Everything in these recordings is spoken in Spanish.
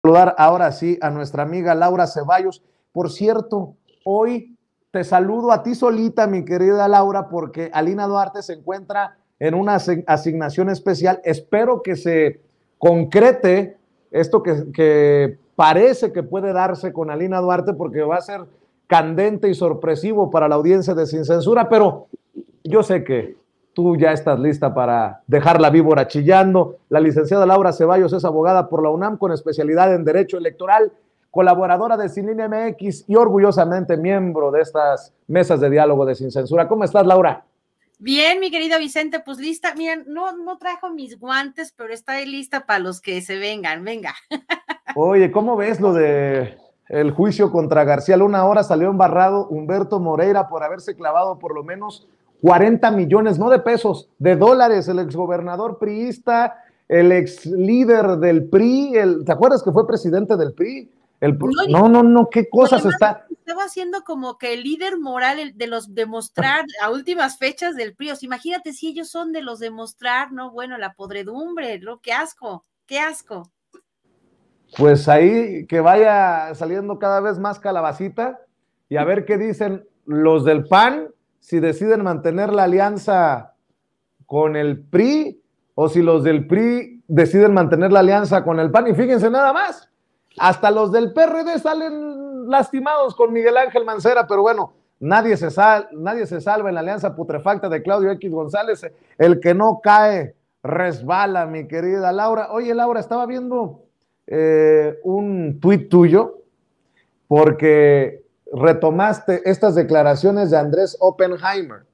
Saludar ahora sí a nuestra amiga Laura Ceballos. Por cierto, hoy te saludo a ti solita, mi querida Laura, porque Alina Duarte se encuentra en una asignación especial. Espero que se concrete esto que parece que puede darse con Alina Duarte, porque va a ser candente y sorpresivo para la audiencia de Sin Censura, pero yo sé que tú ya estás lista para dejar la víbora chillando. La licenciada Laura Ceballos es abogada por la UNAM con especialidad en Derecho Electoral, colaboradora de Sin Línea MX y orgullosamente miembro de estas mesas de diálogo de Sin Censura. ¿Cómo estás, Laura? Bien, mi querido Vicente, pues lista. Miren, no trajo mis guantes, pero estoy lista para los que se vengan. Venga. Oye, ¿cómo ves lo de el juicio contra García Luna? Ahora salió embarrado Humberto Moreira por haberse clavado por lo menos 40 millones, no de pesos, de dólares, el exgobernador priista, el ex líder del PRI, ¿te acuerdas que fue presidente del PRI? No, qué cosas está. Estaba haciendo como que el líder moral de los demostrar a últimas fechas del PRI. O sea, imagínate si ellos son de los demostrar, ¿no? Bueno, la podredumbre, ¿no? Qué asco, qué asco. Pues ahí que vaya saliendo cada vez más calabacita y a ver qué dicen los del PAN, si deciden mantener la alianza con el PRI o si los del PRI deciden mantener la alianza con el PAN. Y fíjense nada más, hasta los del PRD salen lastimados con Miguel Ángel Mancera, pero bueno, nadie se salva en la alianza putrefacta de Claudio X González. El que no cae resbala, mi querida Laura. Oye, Laura, estaba viendo un tuit tuyo porque retomaste estas declaraciones de Andrés Oppenheimer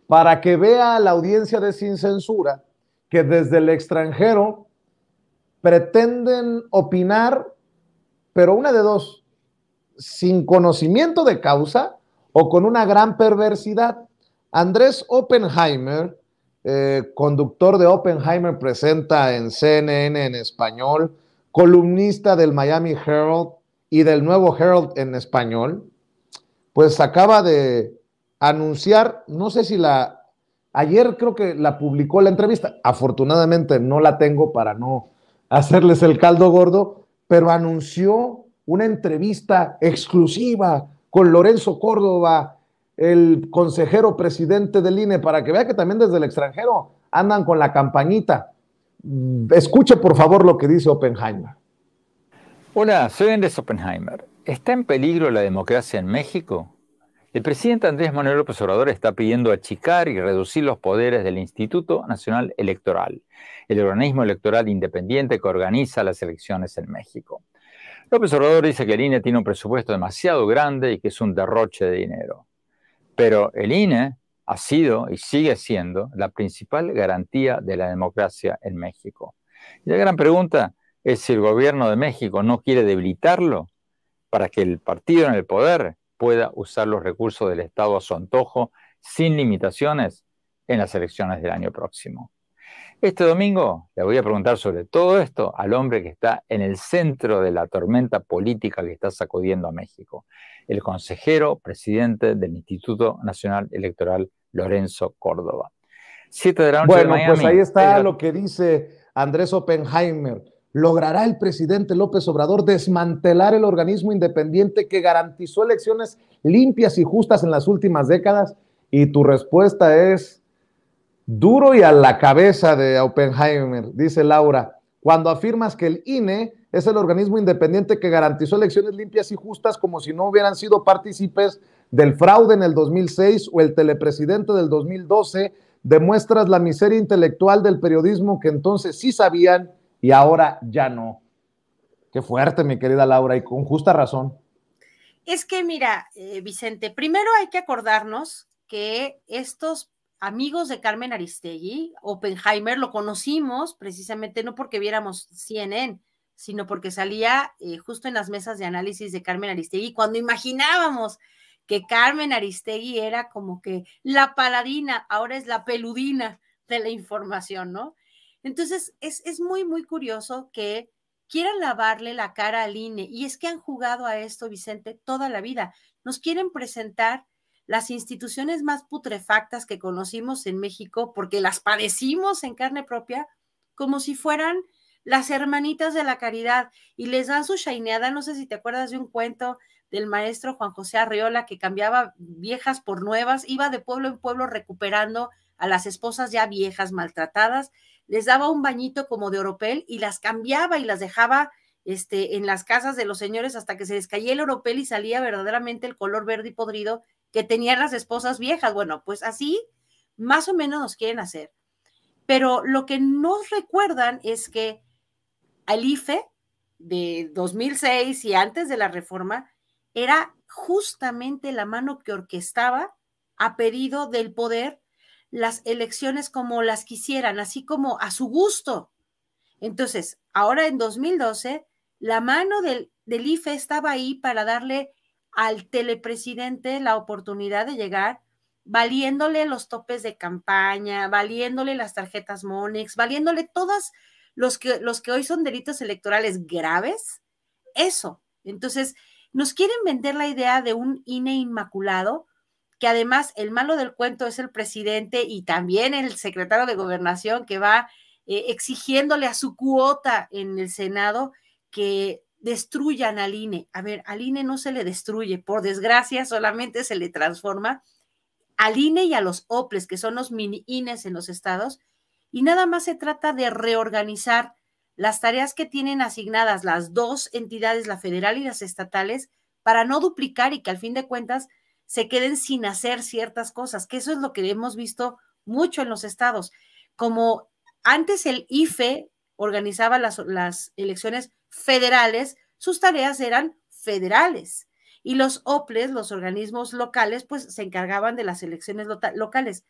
para que vea la audiencia de Sin Censura que desde el extranjero pretenden opinar, pero una de dos, sin conocimiento de causa o con una gran perversidad. Andrés Oppenheimer, conductor de Oppenheimer presenta en CNN en español, columnista del Miami Herald y del Nuevo Herald en español, pues acaba de anunciar, no sé si ayer creo que la publicó la entrevista, afortunadamente no la tengo para no hacerles el caldo gordo, pero anunció una entrevista exclusiva con Lorenzo Córdoba, el consejero presidente del INE, para que vea que también desde el extranjero andan con la campañita. Escuche por favor lo que dice Oppenheimer. Hola, soy Andrés Oppenheimer. ¿Está en peligro la democracia en México? El presidente Andrés Manuel López Obrador está pidiendo achicar y reducir los poderes del Instituto Nacional Electoral, el organismo electoral independiente que organiza las elecciones en México. López Obrador dice que el INE tiene un presupuesto demasiado grande y que es un derroche de dinero. Pero el INE ha sido y sigue siendo la principal garantía de la democracia en México. Y la gran pregunta es si el gobierno de México no quiere debilitarlo para que el partido en el poder pueda usar los recursos del Estado a su antojo sin limitaciones en las elecciones del año próximo. Este domingo le voy a preguntar sobre todo esto al hombre que está en el centro de la tormenta política que está sacudiendo a México, el consejero presidente del Instituto Nacional Electoral, Lorenzo Córdoba. 7 de la noche de Miami. Pues ahí está lo que dice Andrés Oppenheimer. ¿Logrará el presidente López Obrador desmantelar el organismo independiente que garantizó elecciones limpias y justas en las últimas décadas? Y tu respuesta es duro y a la cabeza de Oppenheimer, dice Laura, cuando afirmas que el INE es el organismo independiente que garantizó elecciones limpias y justas como si no hubieran sido partícipes del fraude en el 2006 o el telepresidente del 2012, demuestras la miseria intelectual del periodismo que entonces sí sabían y ahora ya no. Qué fuerte, mi querida Laura, y con justa razón. Es que mira, Vicente, primero hay que acordarnos que estos amigos de Carmen Aristegui, Oppenheimer, lo conocimos precisamente no porque viéramos CNN, sino porque salía justo en las mesas de análisis de Carmen Aristegui, cuando imaginábamos que Carmen Aristegui era como que la paladina, ahora es la peludina de la información, ¿no? Entonces, es muy, muy curioso que quieran lavarle la cara al INE, y es que han jugado a esto, Vicente, toda la vida. Nos quieren presentar las instituciones más putrefactas que conocimos en México, porque las padecimos en carne propia, como si fueran las hermanitas de la caridad, y les dan su shineada. No sé si te acuerdas de un cuento del maestro Juan José Arriola, que cambiaba viejas por nuevas, iba de pueblo en pueblo recuperando a las esposas ya viejas, maltratadas, les daba un bañito como de oropel y las cambiaba y las dejaba en las casas de los señores hasta que se les caía el oropel y salía verdaderamente el color verde y podrido que tenían las esposas viejas. Bueno, pues así más o menos nos quieren hacer. Pero lo que nos recuerdan es que el IFE de 2006 y antes de la reforma era justamente la mano que orquestaba a pedido del poder las elecciones como las quisieran, así como a su gusto. Entonces, ahora en 2012, la mano del IFE estaba ahí para darle al telepresidente la oportunidad de llegar, valiéndole los topes de campaña, valiéndole las tarjetas Monex, valiéndole todas los que hoy son delitos electorales graves, eso. Entonces, nos quieren vender la idea de un INE inmaculado, que además el malo del cuento es el presidente y también el secretario de Gobernación, que va exigiéndole a su cuota en el Senado que destruyan al INE. A ver, al INE no se le destruye, por desgracia solamente se le transforma al INE y a los OPLES, que son los mini INES en los estados, y nada más se trata de reorganizar las tareas que tienen asignadas las dos entidades, la federal y las estatales, para no duplicar y que al fin de cuentas se queden sin hacer ciertas cosas, que eso es lo que hemos visto mucho en los estados. Como antes el IFE organizaba las elecciones federales, sus tareas eran federales. Y los OPLES, los organismos locales, pues se encargaban de las elecciones locales.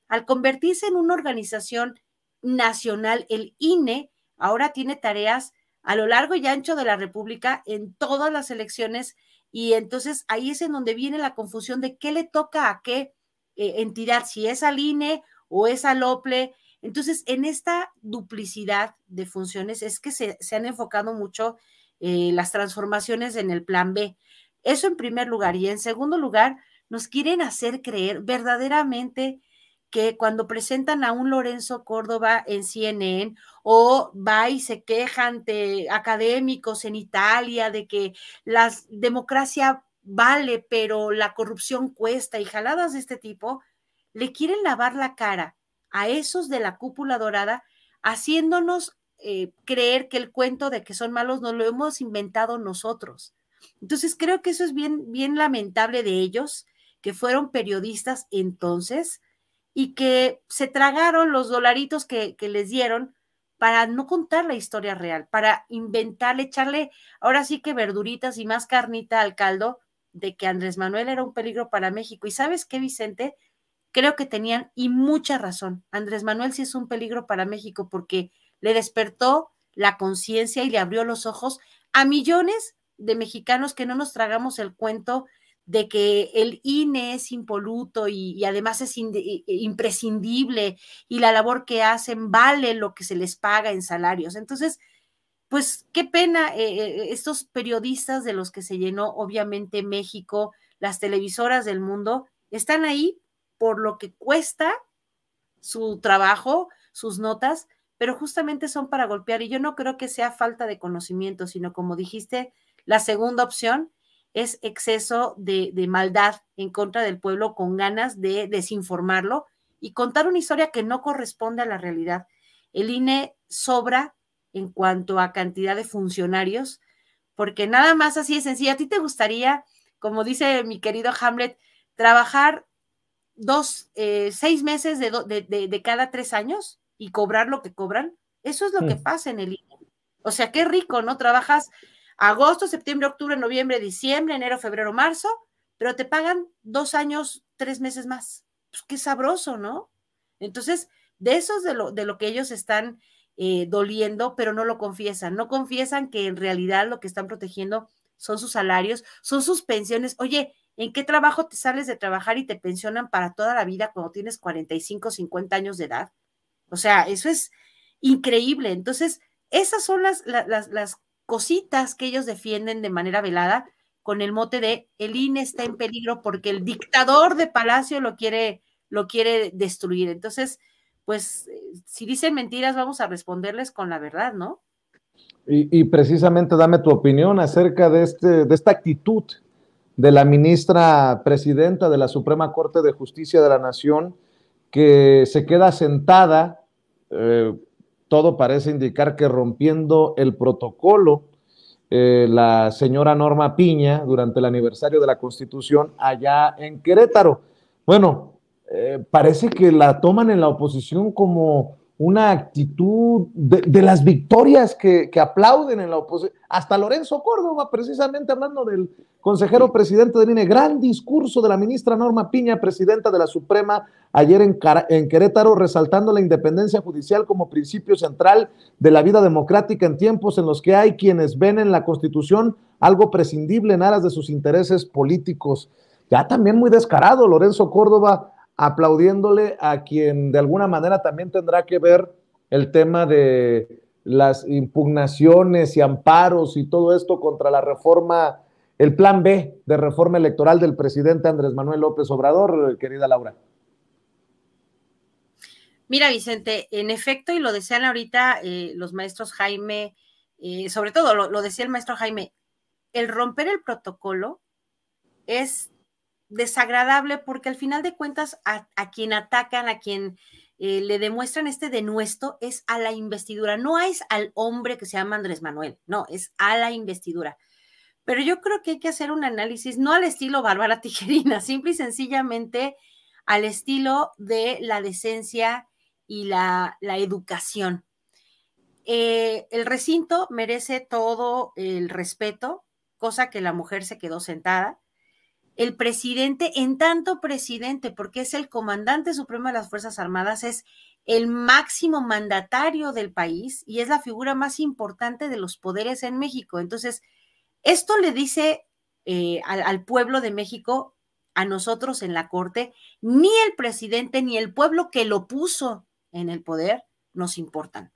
Al convertirse en una organización nacional, el INE ahora tiene tareas a lo largo y ancho de la República en todas las elecciones, y entonces ahí es en donde viene la confusión de qué le toca a qué entidad, si es al INE o es al OPLE. Entonces, en esta duplicidad de funciones es que se han enfocado mucho las transformaciones en el plan B. Eso en primer lugar. Y en segundo lugar, nos quieren hacer creer verdaderamente que cuando presentan a un Lorenzo Córdoba en CNN o va y se queja ante académicos en Italia de que la democracia vale, pero la corrupción cuesta y jaladas de este tipo, le quieren lavar la cara a esos de la cúpula dorada, haciéndonos creer que el cuento de que son malos nos lo hemos inventado nosotros. Entonces creo que eso es bien, bien lamentable de ellos, que fueron periodistas entonces y que se tragaron los dolaritos que les dieron para no contar la historia real, para inventarle, echarle ahora sí que verduritas y más carnita al caldo de que Andrés Manuel era un peligro para México. ¿Y sabes qué, Vicente? Creo que tenían y mucha razón. Andrés Manuel sí es un peligro para México porque le despertó la conciencia y le abrió los ojos a millones de mexicanos que no nos tragamos el cuento de que el INE es impoluto y además es imprescindible y la labor que hacen vale lo que se les paga en salarios. Entonces, pues qué pena, estos periodistas de los que se llenó obviamente México, las televisoras del mundo, están ahí por lo que cuesta su trabajo, sus notas, pero justamente son para golpear, y yo no creo que sea falta de conocimiento, sino como dijiste, la segunda opción es exceso de maldad en contra del pueblo con ganas de desinformarlo y contar una historia que no corresponde a la realidad. El INE sobra en cuanto a cantidad de funcionarios, porque nada más así de sencillo. ¿A ti te gustaría, como dice mi querido Hamlet, trabajar 6 meses de cada 3 años y cobrar lo que cobran? Eso es lo que pasa en el INE. O sea, qué rico, ¿no? Trabajas agosto, septiembre, octubre, noviembre, diciembre, enero, febrero, marzo, pero te pagan 2 años, 3 meses más. Pues qué sabroso, ¿no? Entonces, de eso es de lo que ellos están doliendo, pero no lo confiesan. No confiesan que en realidad lo que están protegiendo son sus salarios, son sus pensiones. Oye, ¿en qué trabajo te sales de trabajar y te pensionan para toda la vida cuando tienes 45, 50 años de edad? O sea, eso es increíble. Entonces, esas son las cositas que ellos defienden de manera velada con el mote de el INE está en peligro porque el dictador de Palacio lo quiere destruir. Entonces, pues, si dicen mentiras, vamos a responderles con la verdad, ¿no? Y precisamente dame tu opinión acerca de esta actitud de la ministra presidenta de la Suprema Corte de Justicia de la Nación, que se queda sentada, todo parece indicar que rompiendo el protocolo, la señora Norma Piña, durante el aniversario de la Constitución allá en Querétaro. Bueno, parece que la toman en la oposición como una actitud de las victorias que aplauden en la oposición. Hasta Lorenzo Córdoba, precisamente hablando del consejero presidente del INE, gran discurso de la ministra Norma Piña, presidenta de la Suprema, ayer en Querétaro, resaltando la independencia judicial como principio central de la vida democrática en tiempos en los que hay quienes ven en la Constitución algo prescindible en aras de sus intereses políticos. Ya también muy descarado Lorenzo Córdoba, aplaudiéndole a quien de alguna manera también tendrá que ver el tema de las impugnaciones y amparos y todo esto contra la reforma, el plan B de reforma electoral del presidente Andrés Manuel López Obrador, querida Laura. Mira, Vicente, en efecto, y lo decían ahorita los maestros Jaime, sobre todo lo decía el maestro Jaime, el romper el protocolo es desagradable porque al final de cuentas a quien atacan, a quien le demuestran este denuesto es a la investidura, no es al hombre que se llama Andrés Manuel, no, es a la investidura. Pero yo creo que hay que hacer un análisis, no al estilo Bárbara Tijerina, simple y sencillamente al estilo de la decencia y la educación. El recinto merece todo el respeto, cosa que la mujer se quedó sentada. El presidente, en tanto presidente, porque es el comandante supremo de las Fuerzas Armadas, es el máximo mandatario del país y es la figura más importante de los poderes en México. Entonces, esto le dice al pueblo de México, a nosotros en la Corte, ni el presidente ni el pueblo que lo puso en el poder nos importan.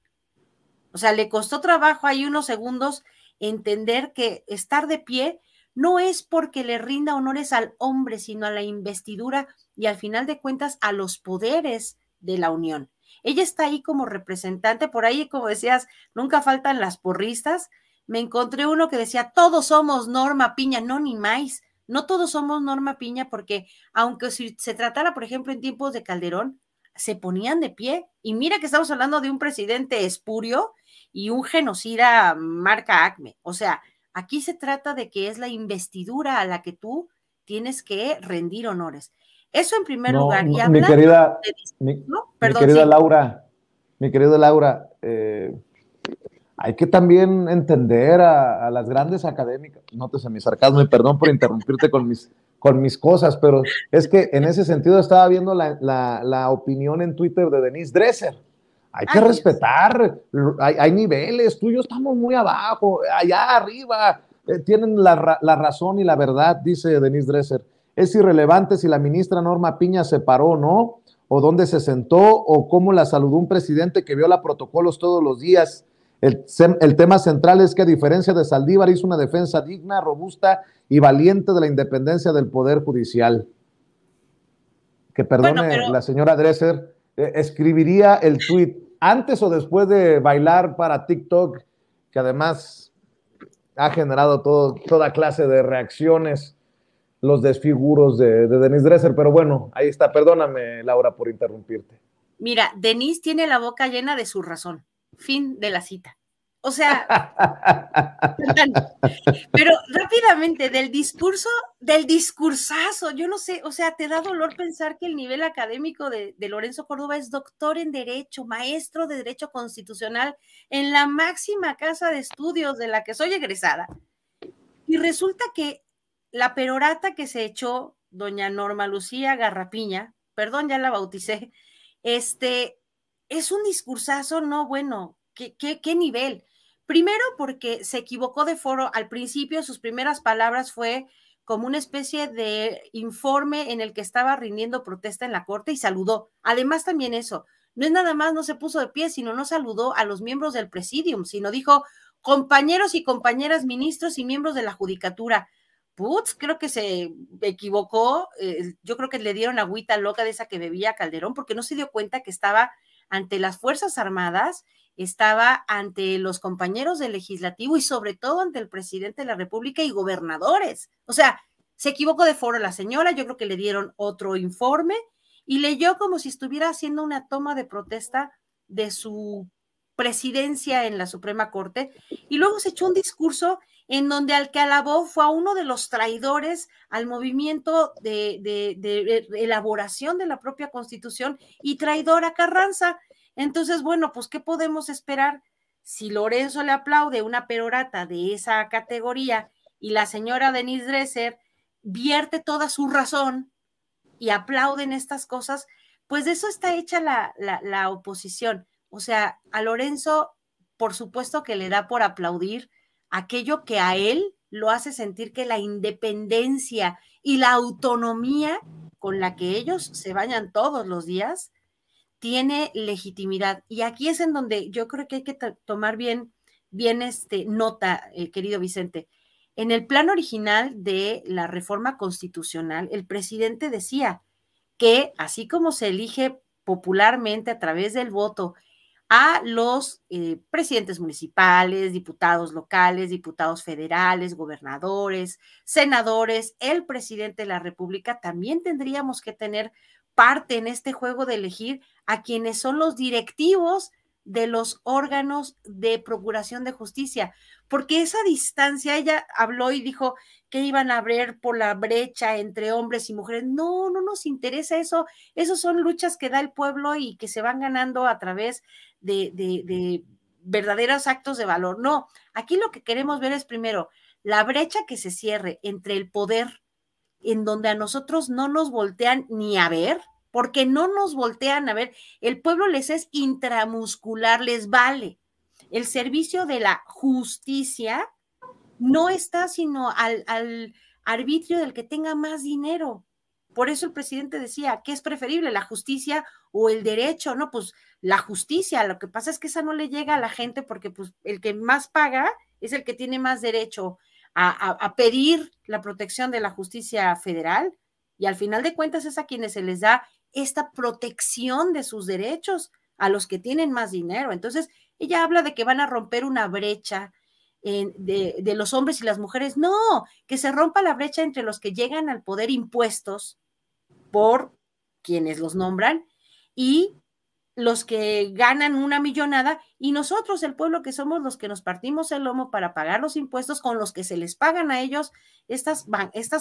O sea, le costó trabajo ahí unos segundos entender que estar de pie no es porque le rinda honores al hombre, sino a la investidura y al final de cuentas a los poderes de la Unión. Ella está ahí como representante, por ahí, como decías, nunca faltan las porristas. Me encontré uno que decía, todos somos Norma Piña, no, ni más, no todos somos Norma Piña, porque aunque si se tratara, por ejemplo, en tiempos de Calderón, se ponían de pie, y mira que estamos hablando de un presidente espurio y un genocida marca Acme, o sea, aquí se trata de que es la investidura a la que tú tienes que rendir honores. Eso en primer lugar. Y mi querida, Laura, hay que también entender a las grandes académicas, nótese mi sarcasmo y perdón por interrumpirte con mis cosas, pero es que en ese sentido estaba viendo la opinión en Twitter de Denise Dresser. Hay que respetar, hay niveles, tú y yo estamos muy abajo, allá arriba tienen la razón y la verdad, dice Denise Dresser. Es irrelevante si la ministra Norma Piña se paró o no, o dónde se sentó, o cómo la saludó un presidente que viola protocolos todos los días. El tema central es que a diferencia de Saldívar hizo una defensa digna, robusta y valiente de la independencia del Poder Judicial. Que perdone la señora Dresser, escribiría el tweet antes o después de bailar para TikTok, que además ha generado toda clase de reacciones, los desfiguros de Denise Dresser, pero bueno, ahí está. Perdóname, Laura, por interrumpirte. Mira, Denise tiene la boca llena de su razón. Fin de la cita. O sea, pero rápidamente, del discursazo, yo no sé, o sea, te da dolor pensar que el nivel académico de Lorenzo Córdoba es doctor en Derecho, maestro de Derecho Constitucional en la máxima casa de estudios de la que soy egresada. Y resulta que la perorata que se echó doña Norma Lucía Garrapiña, perdón, ya la bauticé, es un discursazo, no, bueno, ¿qué nivel? Primero porque se equivocó de foro, al principio sus primeras palabras fue como una especie de informe en el que estaba rindiendo protesta en la corte y saludó. Además también eso, no es nada más, no se puso de pie, sino no saludó a los miembros del presidium, sino dijo compañeros y compañeras ministros y miembros de la judicatura. Putz, creo que se equivocó, yo creo que le dieron agüita loca de esa que bebía Calderón, porque no se dio cuenta que estaba ante las Fuerzas Armadas, estaba ante los compañeros del legislativo y sobre todo ante el presidente de la República y gobernadores. O sea, se equivocó de foro la señora, yo creo que le dieron otro informe y leyó como si estuviera haciendo una toma de protesta de su presidencia en la Suprema Corte, y luego se echó un discurso en donde al que alabó fue a uno de los traidores al movimiento de elaboración de la propia Constitución y traidor a Carranza. Entonces, bueno, pues, ¿qué podemos esperar? Si Lorenzo le aplaude una perorata de esa categoría y la señora Denise Dresser vierte toda su razón y aplauden estas cosas, pues de eso está hecha la oposición. O sea, a Lorenzo, por supuesto que le da por aplaudir aquello que a él lo hace sentir que la independencia y la autonomía con la que ellos se bañan todos los días tiene legitimidad. Y aquí es en donde yo creo que hay que tomar bien nota, querido Vicente. En el plan original de la reforma constitucional, el presidente decía que así como se elige popularmente a través del voto a los presidentes municipales, diputados locales, diputados federales, gobernadores, senadores, el presidente de la República, también tendríamos que tener parte en este juego de elegir a quienes son los directivos de los órganos de procuración de justicia, porque esa distancia, ella habló y dijo que iban a abrir por la brecha entre hombres y mujeres. No, no nos interesa eso, esos son luchas que da el pueblo y que se van ganando a través de verdaderos actos de valor. No, aquí lo que queremos ver es primero la brecha que se cierre entre el poder, en donde a nosotros no nos voltean ni a ver, porque no nos voltean a ver, el pueblo les es intramuscular, les vale. El servicio de la justicia no está sino al arbitrio del que tenga más dinero. Por eso el presidente decía, ¿qué es preferible, la justicia o el derecho? No, pues la justicia, lo que pasa es que esa no le llega a la gente porque pues el que más paga es el que tiene más derecho a pedir la protección de la justicia federal, y al final de cuentas es a quienes se les da esta protección de sus derechos, a los que tienen más dinero. Entonces, ella habla de que van a romper una brecha de los hombres y las mujeres. No, que se rompa la brecha entre los que llegan al poder impuestos por quienes los nombran y los que ganan una millonada, y nosotros, el pueblo, que somos los que nos partimos el lomo para pagar los impuestos con los que se les pagan a ellos estas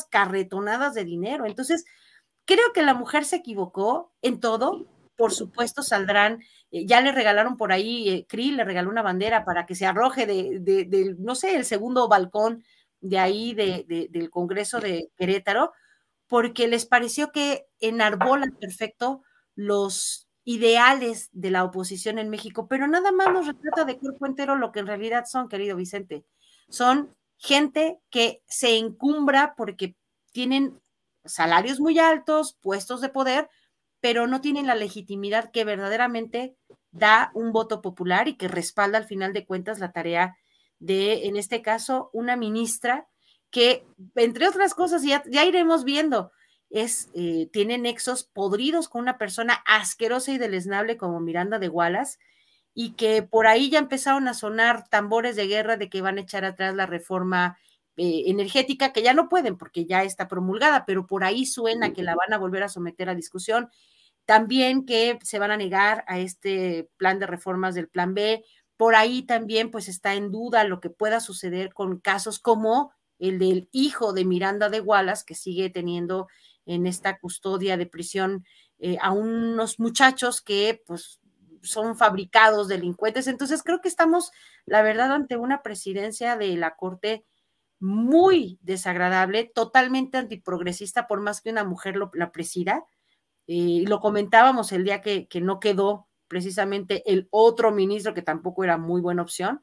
carretonadas de dinero. Entonces, creo que la mujer se equivocó en todo. Por supuesto saldrán, ya le regalaron por ahí, Krill le regaló una bandera para que se arroje no sé, el segundo balcón de ahí del Congreso de Querétaro, porque les pareció que enarbolan perfecto los ideales de la oposición en México, pero nada más nos retrata de cuerpo entero lo que en realidad son, querido Vicente. Son gente que se encumbra porque tienen salarios muy altos, puestos de poder, pero no tienen la legitimidad que verdaderamente da un voto popular y que respalda al final de cuentas la tarea de, en este caso, una ministra que, entre otras cosas, ya iremos viendo, tiene nexos podridos con una persona asquerosa y deleznable como Miranda de Wallace, y que por ahí ya empezaron a sonar tambores de guerra de que van a echar atrás la reforma energética, que ya no pueden porque ya está promulgada, pero por ahí suena que la van a volver a someter a discusión. También que se van a negar a este plan de reformas del plan B. Por ahí también pues está en duda lo que pueda suceder con casos como el del hijo de Miranda de Wallace, que sigue teniendo en esta custodia de prisión a unos muchachos que pues son fabricados delincuentes. Entonces creo que estamos, la verdad, ante una presidencia de la Corte muy desagradable, totalmente antiprogresista, por más que una mujer la presida. Lo comentábamos el día que no quedó precisamente el otro ministro, que tampoco era muy buena opción,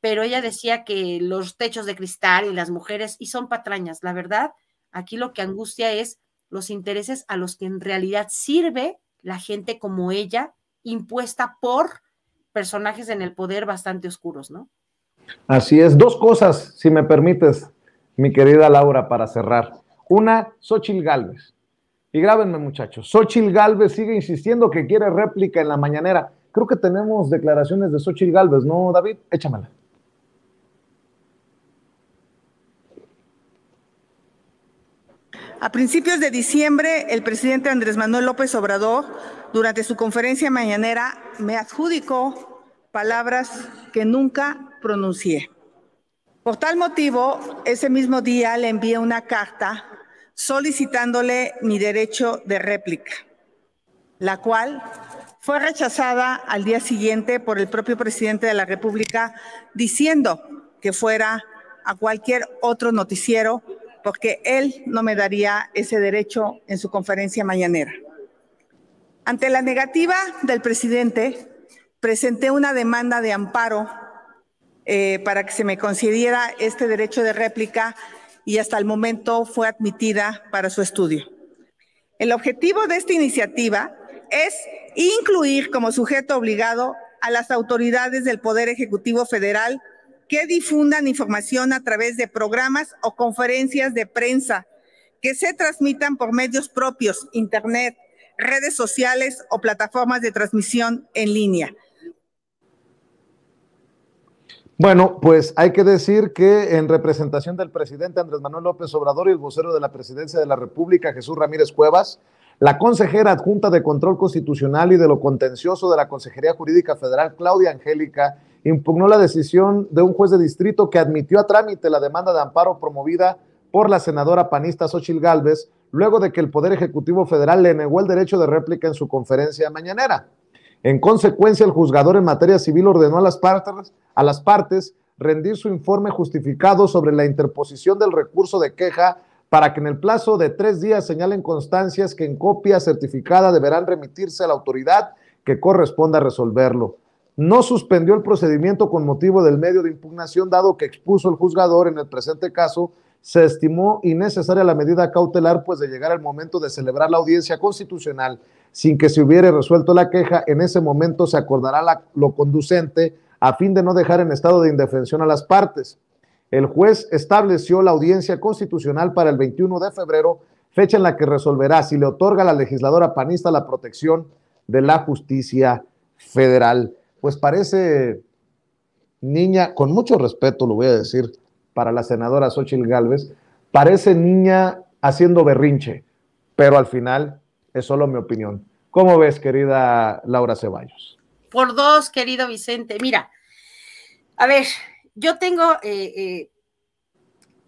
pero ella decía que los techos de cristal y las mujeres, y son patrañas. La verdad, aquí lo que angustia es los intereses a los que en realidad sirve la gente como ella, impuesta por personajes en el poder bastante oscuros, ¿no? Así es. Dos cosas, si me permites, mi querida Laura, para cerrar. Una, Xóchitl Gálvez. Y grábenme, muchachos, Xóchitl Gálvez sigue insistiendo que quiere réplica en la mañanera. creo que tenemos declaraciones de Xóchitl Gálvez, ¿no, David? Échamela. A principios de diciembre, el presidente Andrés Manuel López Obrador, durante su conferencia mañanera, me adjudicó palabras que nunca pronuncié. Por tal motivo, ese mismo día le envié una carta solicitándole mi derecho de réplica, la cual fue rechazada al día siguiente por el propio presidente de la República, diciendo que fuera a cualquier otro noticiero, porque él no me daría ese derecho en su conferencia mañanera. Ante la negativa del presidente, presenté una demanda de amparo para que se me concediera este derecho de réplica y hasta el momento fue admitida para su estudio. El objetivo de esta iniciativa es incluir como sujeto obligado a las autoridades del Poder Ejecutivo Federal que difundan información a través de programas o conferencias de prensa que se transmitan por medios propios, internet, redes sociales o plataformas de transmisión en línea. Bueno, pues hay que decir que en representación del presidente Andrés Manuel López Obrador y el vocero de la Presidencia de la República, Jesús Ramírez Cuevas, la consejera adjunta de Control Constitucional y de lo Contencioso de la Consejería Jurídica Federal, Claudia Angélica, impugnó la decisión de un juez de distrito que admitió a trámite la demanda de amparo promovida por la senadora panista Xóchitl Gálvez, luego de que el Poder Ejecutivo Federal le negó el derecho de réplica en su conferencia mañanera. En consecuencia, el juzgador en materia civil ordenó a las partes rendir su informe justificado sobre la interposición del recurso de queja para que en el plazo de 3 días señalen constancias que en copia certificada deberán remitirse a la autoridad que corresponda resolverlo. No suspendió el procedimiento con motivo del medio de impugnación, dado que expuso el juzgador en el presente caso, se estimó innecesaria la medida cautelar, pues de llegar el momento de celebrar la audiencia constitucional sin que se hubiere resuelto la queja, en ese momento se acordará lo conducente a fin de no dejar en estado de indefensión a las partes. El juez estableció la audiencia constitucional para el 21 de febrero, fecha en la que resolverá si le otorga a la legisladora panista la protección de la justicia federal. Pues parece niña, con mucho respeto lo voy a decir para la senadora Xóchitl Gálvez, parece niña haciendo berrinche, pero al final es solo mi opinión. ¿Cómo ves, querida Laura Ceballos? Por 2, querido Vicente. Mira, a ver, yo tengo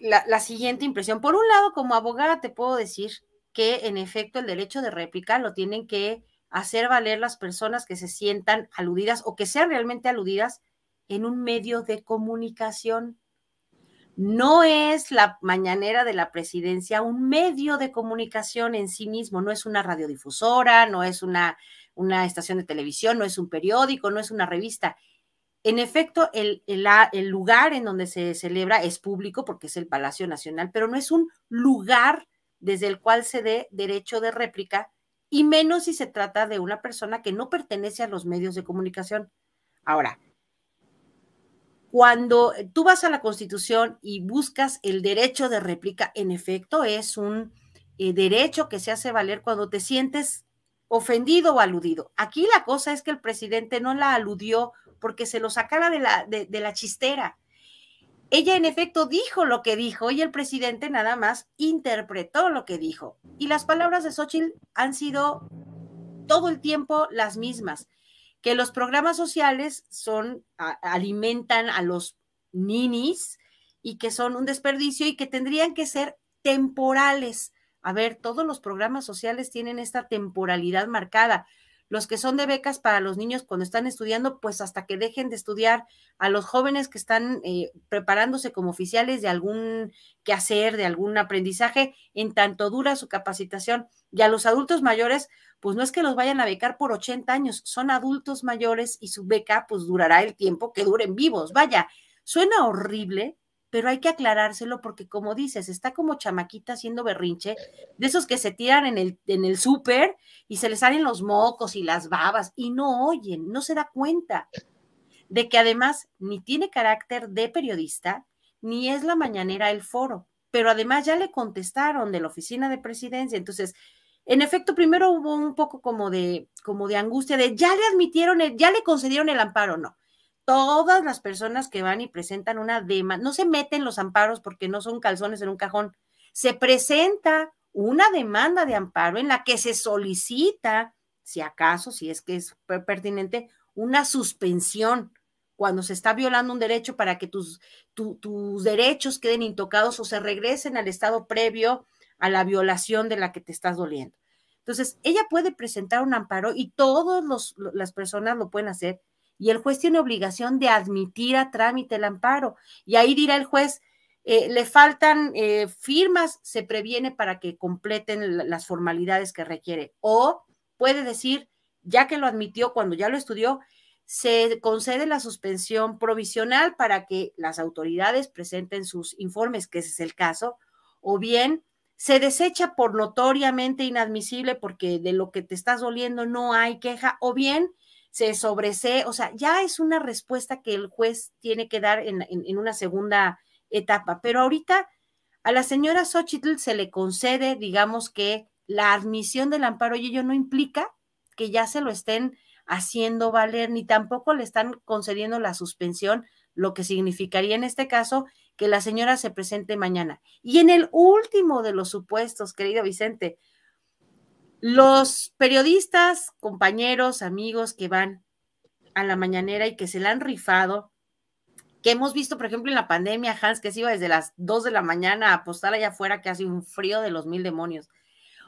la siguiente impresión. Por un lado, como abogada te puedo decir que en efecto el derecho de réplica lo tienen que hacer valer las personas que se sientan aludidas o que sean realmente aludidas en un medio de comunicación. No es la mañanera de la presidencia un medio de comunicación en sí mismo, no es una radiodifusora, no es una estación de televisión, no es un periódico, no es una revista. En efecto, el lugar en donde se celebra es público porque es el Palacio Nacional, pero no es un lugar desde el cual se dé derecho de réplica, y menos si se trata de una persona que no pertenece a los medios de comunicación. Ahora, cuando tú vas a la Constitución y buscas el derecho de réplica, en efecto es un derecho que se hace valer cuando te sientes ofendido o aludido. Aquí la cosa es que el presidente no la aludió porque se lo sacara de la chistera. Ella en efecto dijo lo que dijo y el presidente nada más interpretó lo que dijo. Y las palabras de Xóchitl han sido todo el tiempo las mismas. Que los programas sociales alimentan a los ninis y que son un desperdicio y que tendrían que ser temporales. A ver, todos los programas sociales tienen esta temporalidad marcada. Los que son de becas para los niños cuando están estudiando, pues hasta que dejen de estudiar, a los jóvenes que están preparándose como oficiales de algún quehacer, de algún aprendizaje, en tanto dura su capacitación, y a los adultos mayores, pues no es que los vayan a becar por 80 años, son adultos mayores y su beca pues durará el tiempo que duren vivos. Vaya, suena horrible, pero hay que aclarárselo porque como dices, está como chamaquita haciendo berrinche, de esos que se tiran en el súper y se les salen los mocos y las babas y no oyen, no se da cuenta de que además ni tiene carácter de periodista, ni es la mañanera el foro, pero además ya le contestaron de la oficina de presidencia. Entonces, en efecto, primero hubo un poco como de angustia de ya le admitieron, ya le concedieron el amparo, no. Todas las personas que van y presentan una demanda, no se meten los amparos porque no son calzones en un cajón, se presenta una demanda de amparo en la que se solicita, si acaso, si es que es pertinente, una suspensión cuando se está violando un derecho para que tus derechos queden intocados o se regresen al estado previo a la violación de la que te estás doliendo. Entonces, ella puede presentar un amparo y todas las personas lo pueden hacer y el juez tiene obligación de admitir a trámite el amparo. Y ahí dirá el juez, le faltan firmas, se previene para que completen las formalidades que requiere. O puede decir, ya que lo admitió, cuando ya lo estudió, se concede la suspensión provisional para que las autoridades presenten sus informes, que ese es el caso, o bien se desecha por notoriamente inadmisible porque de lo que te estás doliendo no hay queja, o bien se sobresee, o sea, ya es una respuesta que el juez tiene que dar en una segunda etapa. Pero ahorita a la señora Xochitl se le concede, digamos que la admisión del amparo y ello no implica que ya se lo estén haciendo valer, ni tampoco le están concediendo la suspensión, lo que significaría en este caso que la señora se presente mañana. Y en el último de los supuestos, querido Vicente, los periodistas, compañeros, amigos que van a la mañanera y que se la han rifado, que hemos visto, por ejemplo, en la pandemia, Hans, que se iba desde las 2 de la mañana a apostar allá afuera, que hace un frío de los 1000 demonios,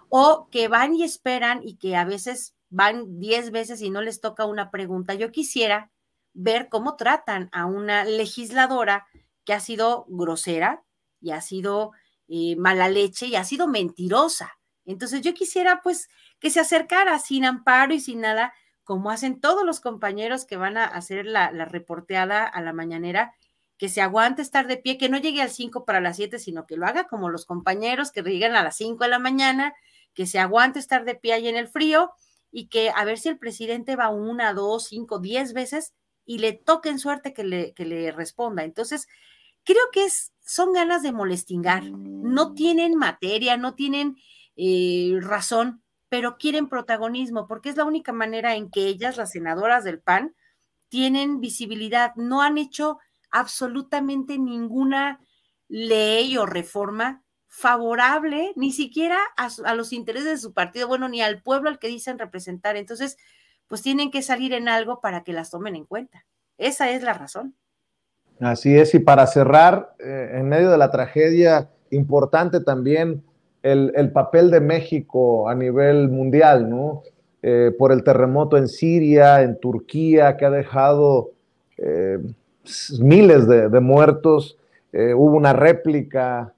o que van y esperan y que a veces van 10 veces y no les toca una pregunta. Yo quisiera ver cómo tratan a una legisladora que ha sido grosera y ha sido mala leche y ha sido mentirosa. Entonces yo quisiera pues que se acercara sin amparo y sin nada, como hacen todos los compañeros que van a hacer la reporteada a la mañanera, que se aguante estar de pie, que no llegue al 5 para las 7, sino que lo haga como los compañeros que lleguen a las 5 de la mañana, que se aguante estar de pie ahí en el frío y que a ver si el presidente va 1, 2, 5, 10 veces y le toquen suerte que le responda. Entonces, creo que son ganas de molestingar. No tienen materia, no tienen razón, pero quieren protagonismo, porque es la única manera en que ellas, las senadoras del PAN, tienen visibilidad. No han hecho absolutamente ninguna ley o reforma favorable, ni siquiera a los intereses de su partido, bueno, ni al pueblo al que dicen representar. Entonces, pues tienen que salir en algo para que las tomen en cuenta. Esa es la razón. Así es, y para cerrar, en medio de la tragedia, importante también el papel de México a nivel mundial, ¿no? Por el terremoto en Siria, en Turquía, que ha dejado miles de muertos. Hubo una réplica,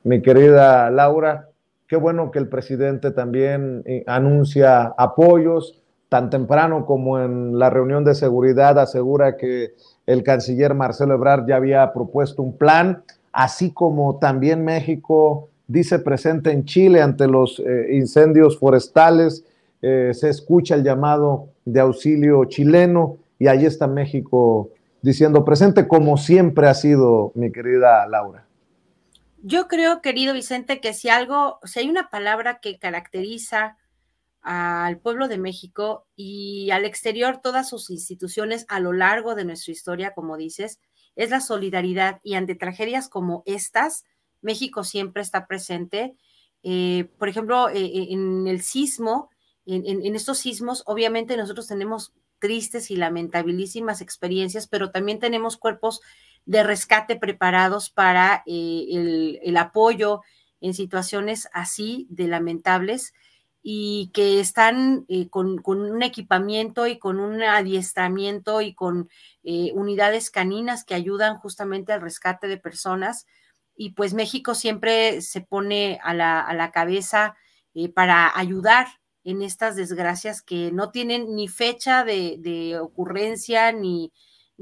mi querida Laura. Qué bueno que el presidente también anuncia apoyos, tan temprano como en la reunión de seguridad asegura que el canciller Marcelo Ebrard ya había propuesto un plan, así como también México dice presente en Chile ante los incendios forestales, se escucha el llamado de auxilio chileno y ahí está México diciendo presente como siempre ha sido, mi querida Laura. Yo creo, querido Vicente, que si hay una palabra que caracteriza al pueblo de México y al exterior todas sus instituciones a lo largo de nuestra historia, como dices, es la solidaridad, y ante tragedias como estas, México siempre está presente. Por ejemplo, en el sismo, en estos sismos, obviamente nosotros tenemos tristes y lamentabilísimas experiencias, pero también tenemos cuerpos de rescate preparados para el apoyo en situaciones así de lamentables, y que están con un equipamiento y con un adiestramiento y con unidades caninas que ayudan justamente al rescate de personas. Y pues México siempre se pone a la cabeza para ayudar en estas desgracias que no tienen ni fecha de ocurrencia, ni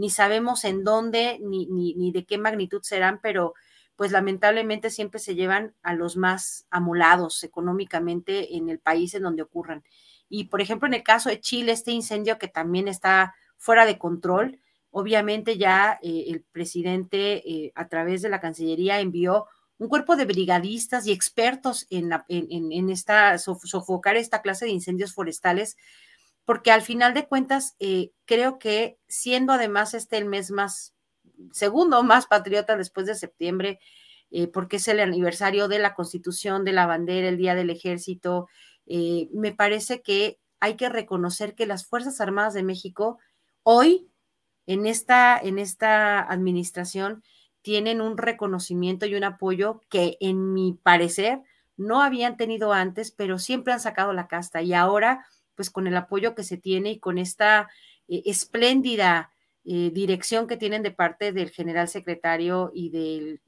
sabemos en dónde, ni de qué magnitud serán, pero pues lamentablemente siempre se llevan a los más amolados económicamente en el país en donde ocurran. Y por ejemplo, en el caso de Chile, este incendio que también está fuera de control, obviamente ya el presidente a través de la Cancillería envió un cuerpo de brigadistas y expertos en sofocar esta clase de incendios forestales, porque al final de cuentas creo que siendo además el mes segundo más patriota después de septiembre, porque es el aniversario de la Constitución, de la bandera, el Día del Ejército, me parece que hay que reconocer que las Fuerzas Armadas de México hoy en esta administración tienen un reconocimiento y un apoyo que en mi parecer no habían tenido antes, pero siempre han sacado la casta, y ahora pues con el apoyo que se tiene y con esta espléndida dirección que tienen de parte del general secretario y del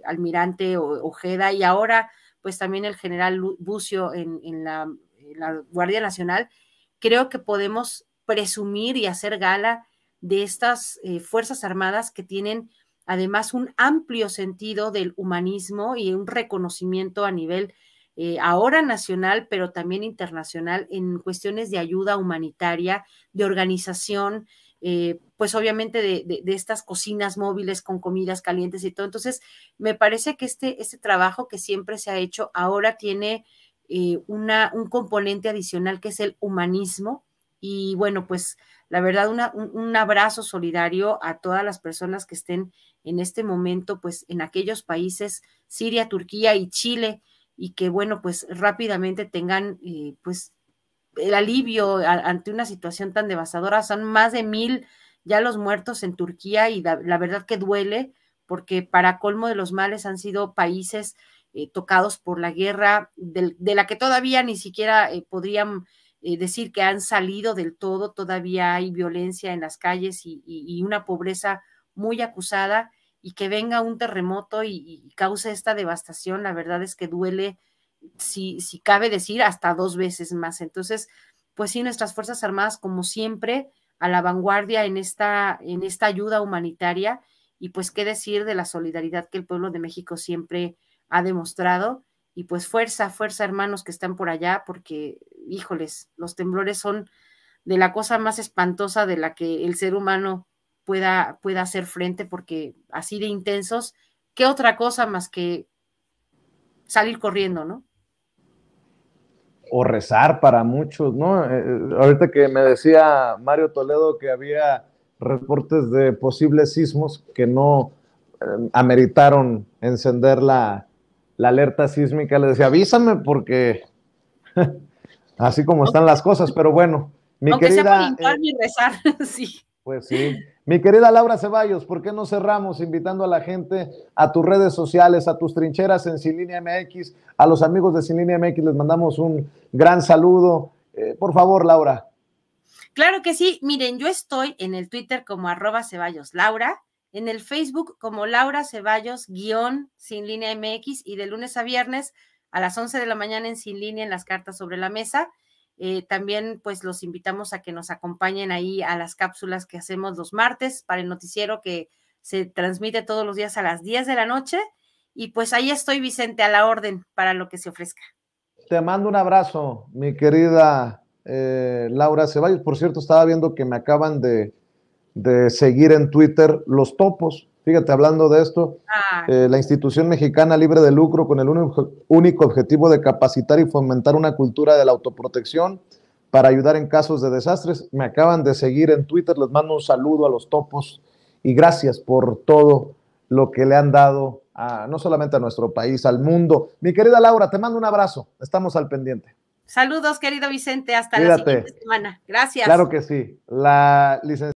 almirante Ojeda, y ahora pues también el general Bucio en la Guardia Nacional, creo que podemos presumir y hacer gala de estas Fuerzas Armadas que tienen además un amplio sentido del humanismo y un reconocimiento a nivel ahora nacional, pero también internacional en cuestiones de ayuda humanitaria, de organización, pues obviamente de estas cocinas móviles con comidas calientes y todo. Entonces, me parece que este trabajo que siempre se ha hecho ahora tiene un componente adicional que es el humanismo. Y bueno, pues la verdad, un abrazo solidario a todas las personas que estén en este momento, pues en aquellos países, Siria, Turquía y Chile, y que bueno, pues rápidamente tengan pues el alivio ante una situación tan devastadora. Son más de 1,000 ya los muertos en Turquía, y la verdad que duele, porque para colmo de los males han sido países tocados por la guerra, de la que todavía ni siquiera podrían decir que han salido del todo. Todavía hay violencia en las calles y una pobreza muy acusada, y que venga un terremoto y cause esta devastación, la verdad es que duele, si cabe decir, hasta 2 veces más. Entonces, pues sí, nuestras Fuerzas Armadas, como siempre, a la vanguardia en esta ayuda humanitaria, y pues qué decir de la solidaridad que el pueblo de México siempre ha demostrado. Y pues fuerza, hermanos que están por allá, porque, híjoles, los temblores son de la cosa más espantosa de la que el ser humano pueda hacer frente, porque así de intensos, ¿qué otra cosa más que salir corriendo, no? O rezar para muchos, ¿no? Ahorita que me decía Mario Toledo que había reportes de posibles sismos que no ameritaron encender la alerta sísmica, le decía, avísame porque así como están las cosas, pero bueno, mi aunque querida, sea para limpiar y rezar, sí. Pues sí. Mi querida Laura Ceballos, ¿por qué no cerramos invitando a la gente a tus redes sociales, a tus trincheras en Sin Línea MX? A los amigos de Sin Línea MX les mandamos un gran saludo. Por favor, Laura. Claro que sí. Miren, yo estoy en el Twitter como @CeballosLaura, en el Facebook como Laura Ceballos Sin Línea MX, y de lunes a viernes a las 11 de la mañana en Sin Línea, en las cartas sobre la mesa. También pues los invitamos a que nos acompañen ahí a las cápsulas que hacemos los martes para el noticiero, que se transmite todos los días a las 10 de la noche, y pues ahí estoy, Vicente, a la orden para lo que se ofrezca. Te mando un abrazo, mi querida Laura Ceballos. Por cierto, estaba viendo que me acaban de seguir en Twitter los Topos. Fíjate, hablando de esto, la institución mexicana libre de lucro con el único objetivo de capacitar y fomentar una cultura de la autoprotección para ayudar en casos de desastres. Me acaban de seguir en Twitter, les mando un saludo a los Topos y gracias por todo lo que le han dado no solamente a nuestro país, al mundo. Mi querida Laura, te mando un abrazo, estamos al pendiente. Saludos, querido Vicente, hasta la siguiente semana. Gracias. Claro que sí. La licenciada